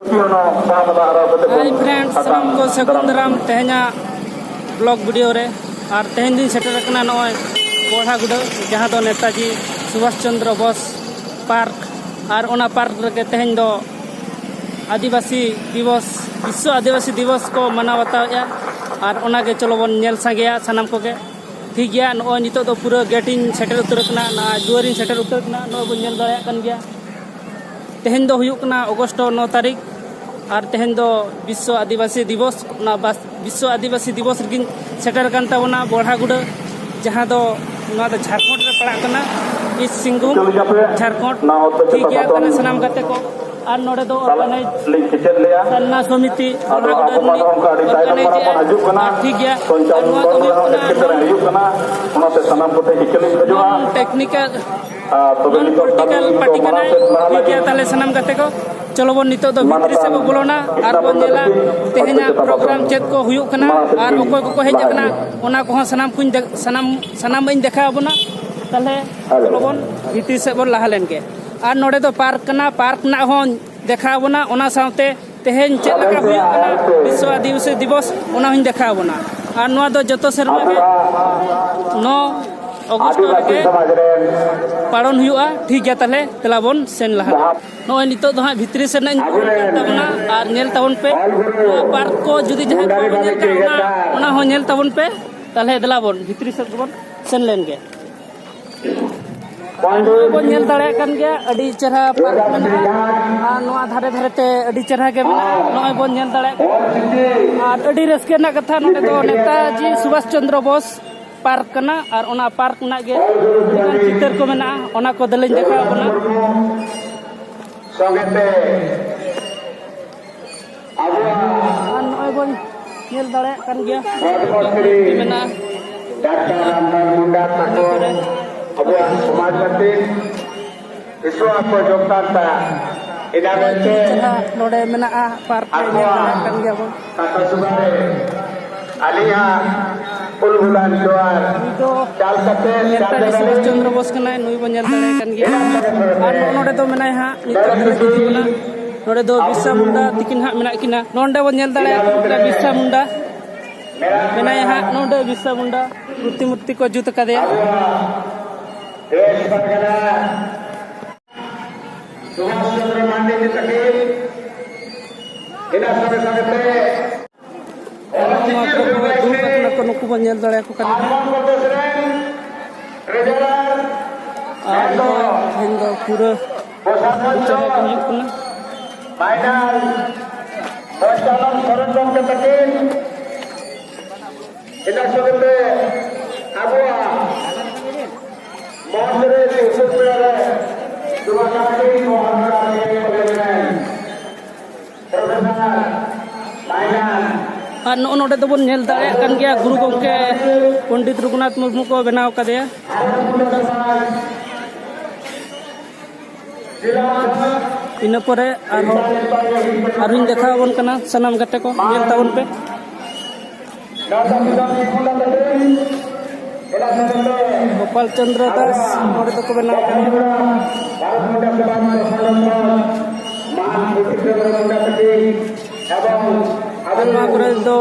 Hi friends सामान को सगुन दाराम तेहना ब्लॉग वीडियो रे और तेहन दिन सेटर करना नय बोढ़ागुड़ा जहाँ दो नेताजी सुभाष चंद्र बोस पार्क और ओना पार्क रे तेहन दो आदिवासी दिवस विश्व आदिवासी दिवस को मनाव बताया और ओना के चलो बन नेल सांगेया सानाम को के ठीक गया नय नितो दो पूरा गेटिंग सेटर उतर करना ना दुआरिन सेटर उतर करना नय बन नेल दाया कन गया तेहन दो हुयुक ना अगस्त 9 तारीख और तेहन दो विश्व आदिवासी दिवस विश्व आदिवासी दिवस रिगिन सेटर कान ताबोना बोढ़ागुड़ा जहाँ दो झारखंड रे पड़ा कना ईस्ट सिंहभूम झारखंड ठीक गया तने सनाम गाते को और नोडे दो सन्ना समिति बोढ़ागुड़ा ठीक गया टेक्निकल नॉन पॉलिटिकल पार्टी कना ठीक गया ताले सनाम गाते को चलो बन नितो दो भितरी से बो बोलोना और बन नेला तेहना प्रोग्राम चेत को हुयुक कना और ओकोय को हेज कना ओना को सनाम कुन सनाम बइन देखा बना ताले चलो बन भितरी से बन लाहा लेन के और नोडे दो पार्क कना पार्क ना होन देखा बना ओना साथे तेहन चेत लगा हुयुक कना विश्व आदिवासी दिवस ओना हन देखा बना और नोआ दो जतो सेरमा के 9 अगस्त रे पालन हुआ ठीक गया ताले तला बन सेन लहा नय नितो दो भितरी से नन ताबना और नेल ताबन पे पार्क को जुदी जहां को नेल का ओना हो नेल ताबन पे ताले दला बन भितरी से बन सेन लेन गे बन नेल दाड़े कन गया अडी चरहा पार्क मेना और नोआ धारे धारे ते अडी चरहा के मेना नय बन नेल दाड़े और अडी रस्के ना कथा नोडे दो नेताजी सुभाष चंद्र बोस पार्क कना और ओना पार्क ना गे चित्र को मेना ओना को दलें देखा बना संगते और नय बन नेल दाड़े कन गया मेना डॉक्टर रामदास मुंडा तको अब समाज मंत्री विश्व को योगदान ता इना के नोडे मेना पार्क कन गया बन कथा सुबारे आलिया पुलबुलान जोर चाल कते सुभाष चंद्र बोस कना नुई बन नेल दाड़े कन गया और नोडे दो मेना हा नितो दले बना नोडे दो बिरसा मुंडा तिकिन हा मेना किना नोंडे बन नेल दाड़े बिरसा मुंडा मेना हा नोंडे बिरसा मुंडा प्रतिमूर्ति को जुत कदे देश बरगना सुभाष चंद्र मांडे जी तके इना संगे संगे नुकु बन नेल दाड़े को कन हिंदो पूरा चले को हुयुक कना फाइनल बचालन सरंजम के तके इना संगे आबुआ मोहरे सुसुर पेरे दुबाकारी मोहरा के प्रोफेसर फाइनल और नोडे दो बन नेल दाड़े कन गया गुरु गंके पंडित रघुनाथ मुर्मू को बनाव कदे इन परे आरहुं देखा बन कना सनाम गते को नेल ताबन पे गोपाल चंद्र दास नोडे तो को बनाव आदमा करे दो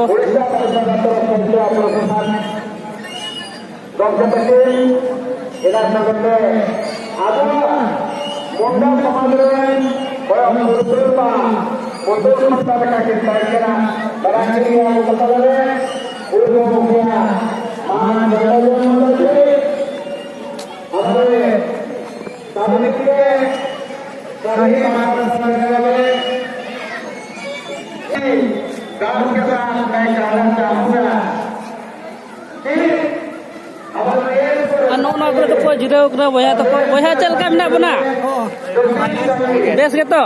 मुंडा समाज रे गुरुदेवता मुद्दे मत का के करना बराबरी हम पता ले गुरु मुखिया मान जगह मुंडे हमारे सामने के सही मार्ग समझने गांव के साथ मैं कहना चाहूंगा नोना को तो जिराव करा बया तो बया चल का मेना बना बेस के तो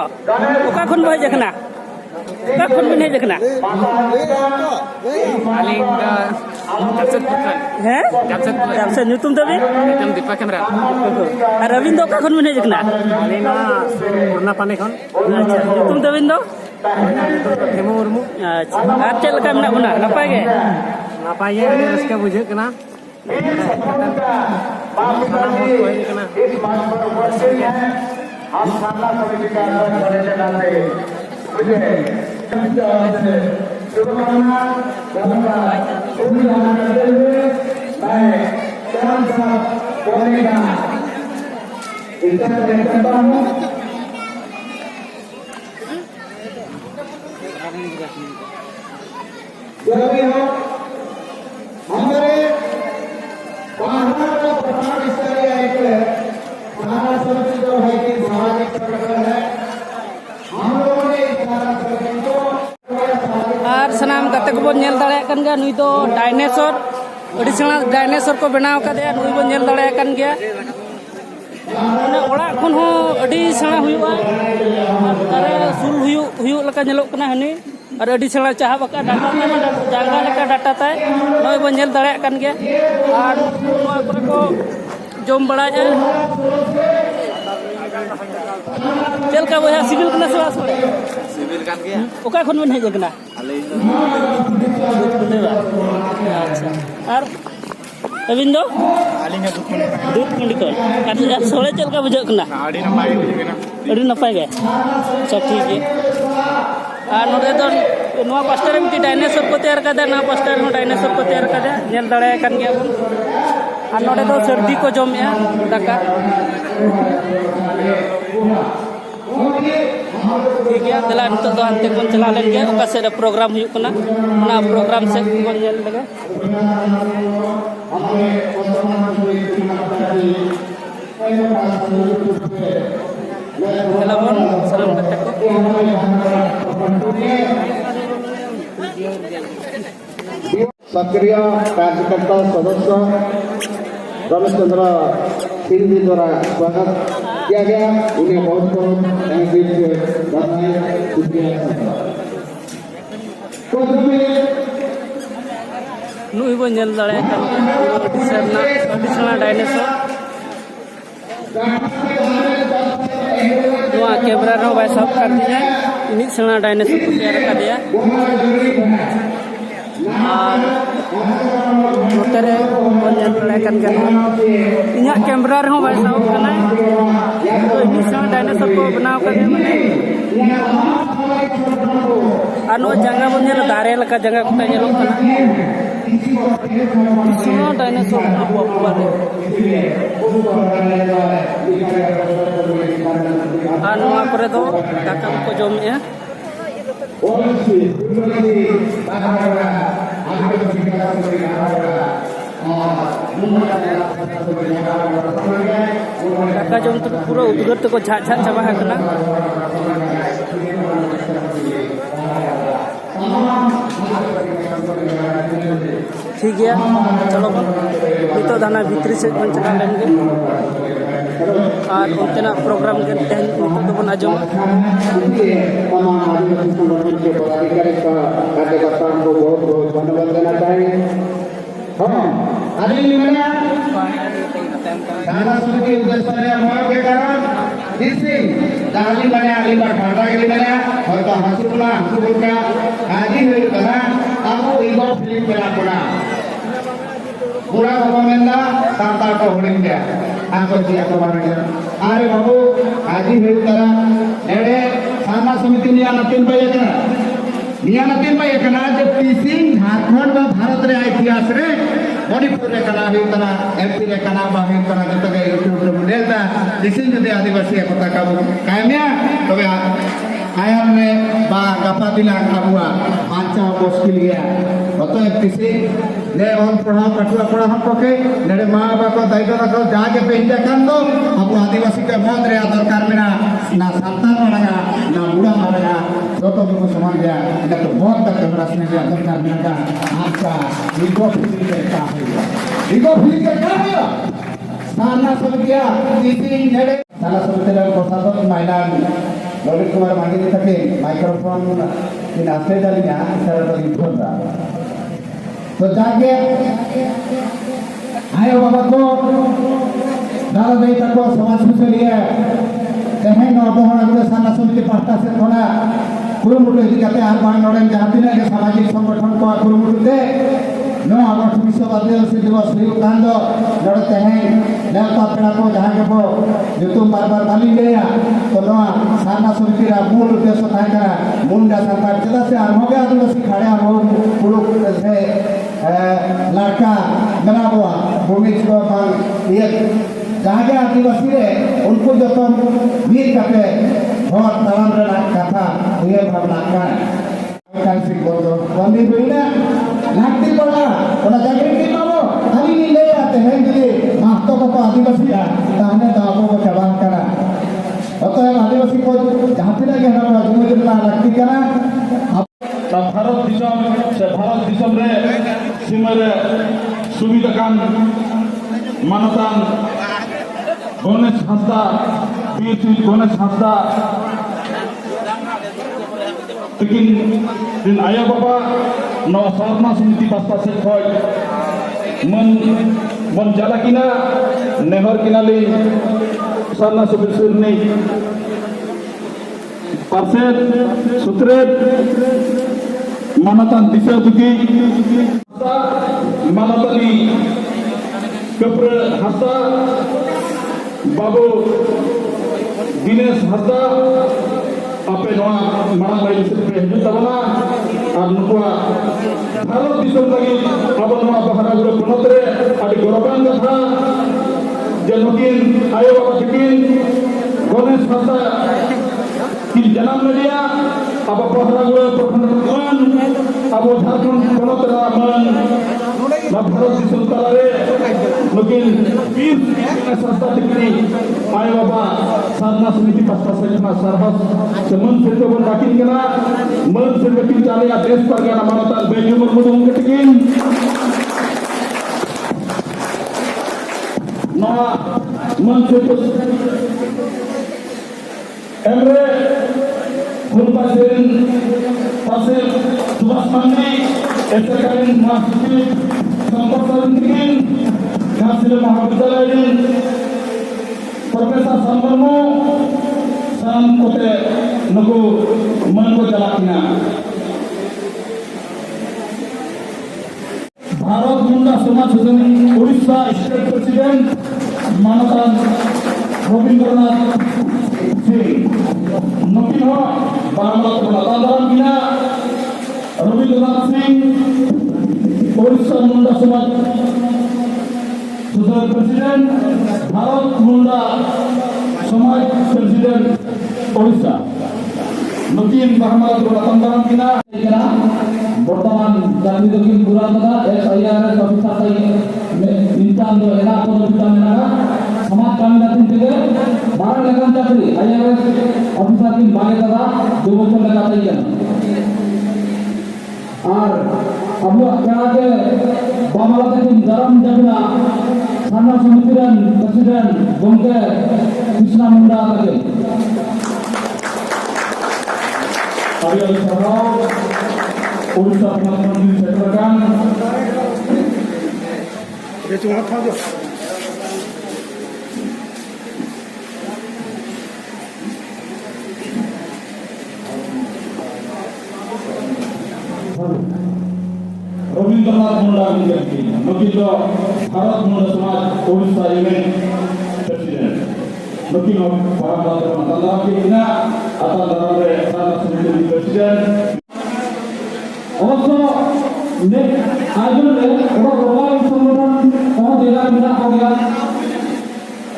ओका खन बय जखना ओका खन बिन हे जखना आलिंग जमशेद हैं जमशेद नुतुम तबे नुतुम दीपक कैमरा और रविंद दो ओका खन बिन हे जखना आलिंग अन्ना पाने खन अच्छा नुतुम तबिन दो हेमो मुर्मू अच्छा और चल का मेना बना नपाय गे नापाय गे अडी रस्का बुझे कना इस बात पर उपस्थित हैं हम सामना समिति का अध्यक्ष होने के नाते शुभकामना पूरी करते हुए मैं कौन सा बोलेगा इंतजार करता हूँ। जो भी हो हमारे बाहर प्रधान स्तरीय एक सारा समिति जो है कि सामाजिक संगठन है, हम लोगों ने इस सारा संगठन को और सनाम गते को नेल दाड़े कन गया नुई दो डायनासोर अड़ी सेना डायनासोर को बनाव कदे नुई बो नेल दाड़े कन गया माने ओड़ा खन हो अड़ी सेना हुयुआ तारे सुल हुयु लका नेलोक कना हनी और अड़ी सेना चाहा बका डाटा जांगा लका डाटा ताय नुई बो नेल दाड़े कन गया और नोआ करे को जोम बड़ाया चलका बोया सिविल कना सवास पड़े सिविल kan gaya ओका खन बन हेज कना alin अच्छा और अबिन दो alin nya dukun दूध कुंडी को काटे सोले चल का बुझो कना adi nampai bujukena अड़ी नपाय गए सब ठीक है और नोडे दो नोआ पास्टर में डायनासोर को तैयार कदा ना पास्टर में डायनासोर को तैयार कदा नेल दड़े कन गया बन और नोडे दो सर्दी को जमया दाका ठीक है दला नितो दो हंते कोन चला लेन गया ओका से प्रोग्राम हुयु कना ना प्रोग्राम से कोन नेल लगे Telepon salam ketek ko. सक्रिय कार्यकर्ता सदस्य रमेश चंद्र सिंह जी द्वारा स्वागत किया गया। उन्हें बहुत बहुत थैंक यू बधाई शुक्रिया। Nui bo nyel dale kan additional dinosaur. Dua kamera ro by सब कर दिया ini सेना डायनासोर को तैयार कर दिया और उतरे बनियान लड़ाई कर इन्हें कैमरा रो by सब करना तो ini सेना डायनासोर को बनाव कर दिया मैंने अनु जगह बनियान दारे लका जगह को तैयार करना सेना डायनासोर को बात anu apre do kakak ko jom ya kakak jom tu pura udur tu ko झाझ चबा hakna ठीक है चलो तो दाना भीतरी से बन चला लेंगे और उनका प्रोग्राम के तहत तो बना जो कार्यकर्ताओं को बहुत बहुत धन्यवाद देना चाहिए। समिति उद्देश्य के कारण दाली बने अलीबार भाटा के लिए और तो हंसुला हंसुला आदि हुई करा अब इगो फिल्म बना पड़ा पूरा गवर्नमेंट सांता को होड़ेंगे आपको दिया को बनेंगे अरे बाबू आदि हुई करा नेड़े सामा समिति नियामतीन भाई कना जब पीसिंग झारखंड में भारत रे इतिहास रे मणिपुर रे कना हुई कना एमपी रे कना बा हुई कना जब तक यूट्यूब रे नेलता दिसिंग जदे आदिवासी पता का कायमिया तबे आयाम में बा गपा दिला खाबुआ आंचा मुश्किल गया तो पीसिंग ने ऑन पढ़ाओ कटुआ पढ़ाओ पके नेड़े मां बाप को दायित्व रखो जाके पे इंडिया कान दो अब आदिवासी के मौत रे दरकार मेरा ना संतान लगा ना बुढ़ा लगा तो को समझ गया ना तो बहुत तक हमरा सुने गया दरकार मेरा आंचा इको फिलिंग के का है साना सब क्या इसी नेड़े साना सब तेरे को साथ महिला ललित कुमार मांगी थके माइक्रोफोन इन आस्ते डालिया सर तो इधर तो जाके आयो बाबा को दादा दे तको समाज से लिए कहे न अबहना गुले साना समिति पार्टा से थोड़ा कुरुमुटु इदी कते आर बांग नोडेन जहां तिना के सामाजिक संगठन को कुरुमुटु दे नो आगस्ट विश्व आदिवासी दिवस हुई कान दो नड़े तेहें नेता पेड़ा को जहाँ के वो युतुम बार बाली गया तो नो साना सुनकिरा मूल उद्देश्य था क्या मुंडा सरकार चला से आरंभ आदिवासी खड़े आरंभ पुरुष से लड़का बना हुआ भूमि को ये जहाँ के आदिवासी रे उनको जो तो वीर करते बहुत तमाम कथा ये भावना का kasih bodoh, kami bina nanti bola, bola jadi kita mau, hari ini leya teh jadi mahto kata आदिवासी ya, ताहने दाबो को जवान करा, atau yang आदिवासी को जहाँ पे लगे हमारा जुम्मे जुम्मे लगती करा, भारत दिसम रे सीमारे सुविधा kan manatan गणेश हांसदा बीच गणेश हांसदा लेकिन दिन आया बाबा नौ सारना समिति पास्ता से खोज मन जाला किना नेहर किनाली सारना समिति ने पार्सेल सुत्रेत manatan दिशा तुकी manatani कप्र हंसदा बाबू Dinesh Hansda apa noa marang lain seperti itu tabana anuwa Bharat दिसम lagi apa noa bahara guru penotre adi goroban katha jenokin ayo baba bikin Ganesh Hasta ki janam media apa bahara guru perkhondan abo Jharkhand penotra man na Bharat दिसम talare mungkin bir Hasta dikini ayo baba साधना समिति पास्ता से सरहद मन से तो बन बाकी कना मन से बाकी चले या देश पर गया मानता बेजू मुर्मू उनके नवा मन से तो एमरे खुलपा सेन पासे सुभाष मंत्री ऐसे करें मास्टर संपर्क दिन घासिल महाविद्यालय Profesor Sambarmo sam kote nuku man ko jalakina Bharat Munda Samaj Sojani Odisha State President Manatan Rabindranath Singh nukin ho Bangla Tandaran Bina Rabindranath Singh Odisha Munda Samaj Sojani President Bharat Munda Samaj President Odisha nukin Bahmala Tandaran Bina বর্তমান জাতি দক্ষিণ পুরাতনা SIR officer তাই ইনসান দো এলা পদ পিটামেনা সমাজ কামিনাতিন থেকে 12 লাখ চাকরি আইআরএস অফিসার কিন বাগে দাদা 2 বছর লেখা তাই কেন আর আবু কেনাকে বামালা থেকে দারাম জাবিনা সানা সমিতির প্রেসিডেন্ট গমকে কৃষ্ণা মুন্ডা তাকে আরিয়াল সরাও Odisha Pembangunan Setrakan. Dia cuma tahu. Rabindranath Munda menjadi begitu Bharat Munda Samaj Odisha Union Presiden. Begitu Bharat Munda Samaj kita akan berada salah satu presiden. Also, ne आयोजन में और ग्लोबल संगठन और देगा बिना हो गया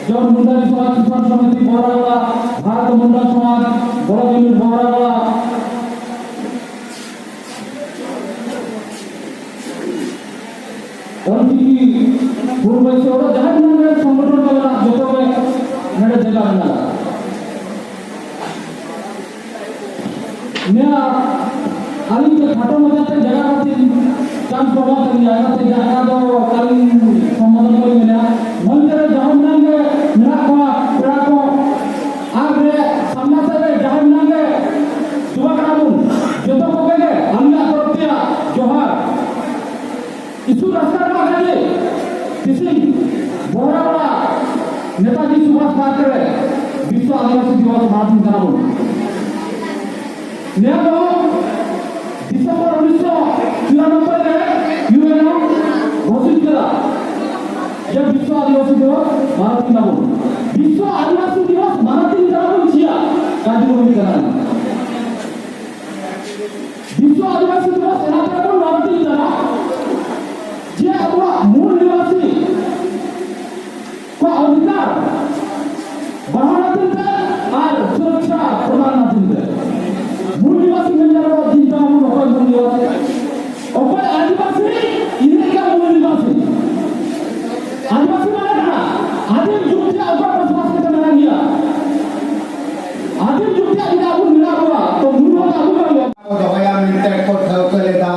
जब मुंडा समाज किसान समिति बोरावाला भारत मुंडा समाज बड़ा यूनिट बोरावाला और की पूर्व से और जहां में संगठन वाला जो तो मेरे जगह में लगा नया आलू के खाटो मजा से जगह होती काम प्रभाव कर जाएगा तो जगह तो काली संबंध कोई मिला मंदिर जहां नांगे मेरा को पूरा को आगे सामने से जहां नांगे सुबह कराबू जो तो को गए हमने करतिया जोहार इस रास्ता में गए किसी बड़ा बड़ा नेताजी सुभाष पात्रे विश्व आदिवासी दिवस महात्मा कराबू नया दिसंबर 1994 में यूएनओ ᱠᱮᱫᱟ ᱡᱮ ᱵᱤᱥᱥᱚ ᱟᱹᱫᱤᱵᱟᱹᱥᱤ ᱫᱤᱵᱚᱥ ᱢᱟᱱᱟᱣ ᱛᱟᱵᱚᱱ ᱵᱤᱥᱥᱚ ᱟᱹᱫᱤᱵᱟᱹᱥᱤ ᱫᱤᱵᱚᱥ ᱢᱟᱱᱟᱣ ᱛᱟᱵᱚᱱ ᱪᱤᱭᱟ ᱠᱟᱡᱩ ᱠᱚ ᱠᱟᱱᱟ ᱵᱤᱥᱥᱚ ᱟᱹᱫᱤᱵᱟᱹᱥি ᱫᱤᱵᱚᱥ ᱮᱱᱟ ᱛᱟᱵᱚᱱ ᱢᱟᱱᱟᱣ ᱛᱟᱵᱚᱱ যে আবহাওয়া মূল নিবাসী অধিকার বাড়ানো দিতে আর সুরক্ষা প্রদান দিতে মূল নিবাসী মেম্বার চিন্তা ভাবনা অকল মূল নিবাসী অকল আদিবাসী ইনেকা মূল নিবাসী আদিবাসী মানে না আদিম যুক্তি অকল বসবাস করতে মেলা গিয়া আদিম যুক্তি আগে আবু মিলা হওয়া তো মূল আবু গয়া দয়া মিনিট को ठोक लेदा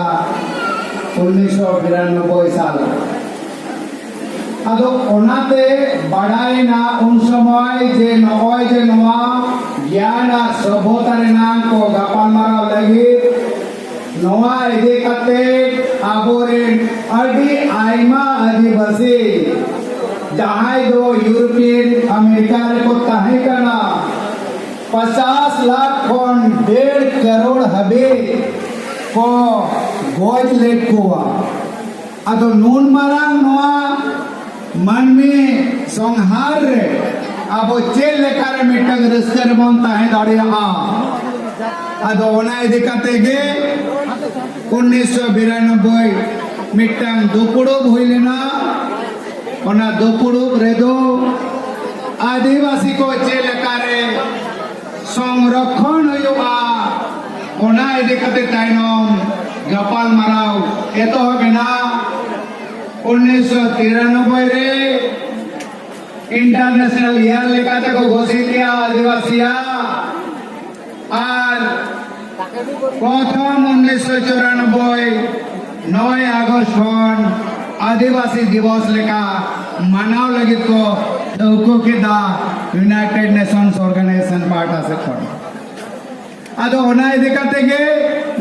1992 साल अदो ओनाते बड़ाई ना उन समय जे नय जे नवा ज्ञान और सभ्यता रेनांग को गापालमाराव लगी नवा इदे कते आबोरेन अडी आइमा आदिवासी जहां दो यूरोपियन अमेरिका रे को ताहे कना 50 लाख खन 1.5 करोड़ हबे को गोज लेट कोआ अदो नून मारांग नोआ मन में संहार रे अबो चेल लेकर मिटंग रस्कर बन ताहे दाड़िया अदो ओना इदि कते गे 1992 मिटंग दुपुड़ो भइलेना ओना दुपुड़ो रेदो आदिवासी को चेल लेकर संरक्षण हुआ ओना इदि कते ताइनम गपाल माराव एतो होबेना 1993 रे इंटरनेशनल ईयर लेकाते को घोषित किया आदिवासिया और प्रथम 1994 9 अगस्त खन आदिवासी दिवस लेका मानाव लगी को ठौको के दा यूनाइटेड नेशंस ऑर्गेनाइजेशन पार्टा से खन अदो ओना इदि कते गे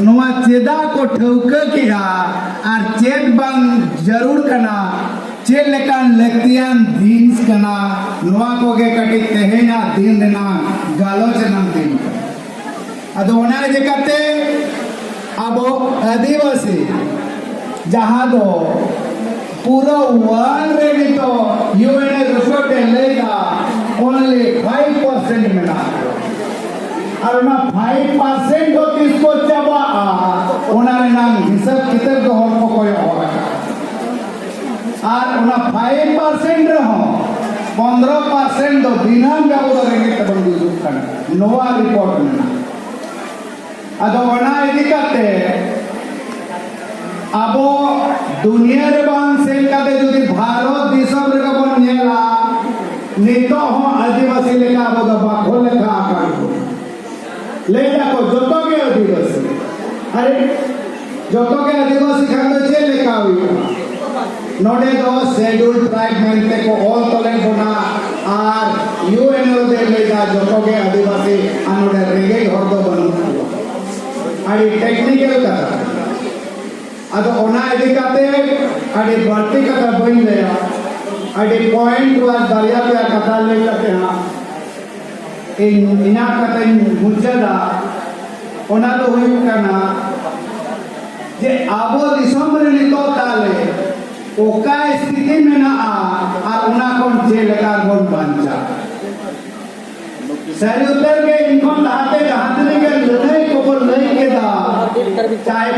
नोआ चेदा को ठौका किया और चेद बंग जरूर कना चेद लेकान लक्तियान दिन्स कना नोआ को गे कटी तेहेना दिन देना गालोचनम दिन अदो ओना इदि कते अबो आदिवासी जहां दो पूरा वर्ल्ड रे भी तो यूएन रिपोर्ट लेगा ओनली 5% में ना और ना 5% को किसको चबा उन्होंने नाम हिसाब कितर को हम को कोई होगा और उन्हें 5% रहो 15% दो दिनांक का उधर रहेंगे तब हम दूसरे करना नोआ रिपोर्ट में ना अदो उन्हें इधर करते अबो दुनिया रे बांग सेल करते जो दी भारत दिशा रे का बन नेला नितो हो आदिवासी लेका अबो का बाखोल लेका आकार को लेटा को जोतो के आदिवासी अरे जोतो के आदिवासी खाते चेल लेका हुई नोडे दो शेड्यूल ट्राइब मेंटे को ऑल तोले बना आर यूएन रो दे लेगा जोतो के आदिवासी अनोडे रेगे हरदो बनु अरे टेक्निकल का अदो ओना इदि काते अरे बढ़ती कथा बन गया अरे पॉइंट वा दरिया पे कथा ले लेते हैं इना कथा मुजदा ओना तो हुई कना जे आबो दिसम रे नितो ताले ओका स्थिति में ना आ और ओना कोन जे लगा कोन बांचा सरी उतर के इनकोन हाथे के लड़ाई को बोल नहीं के दा चाहे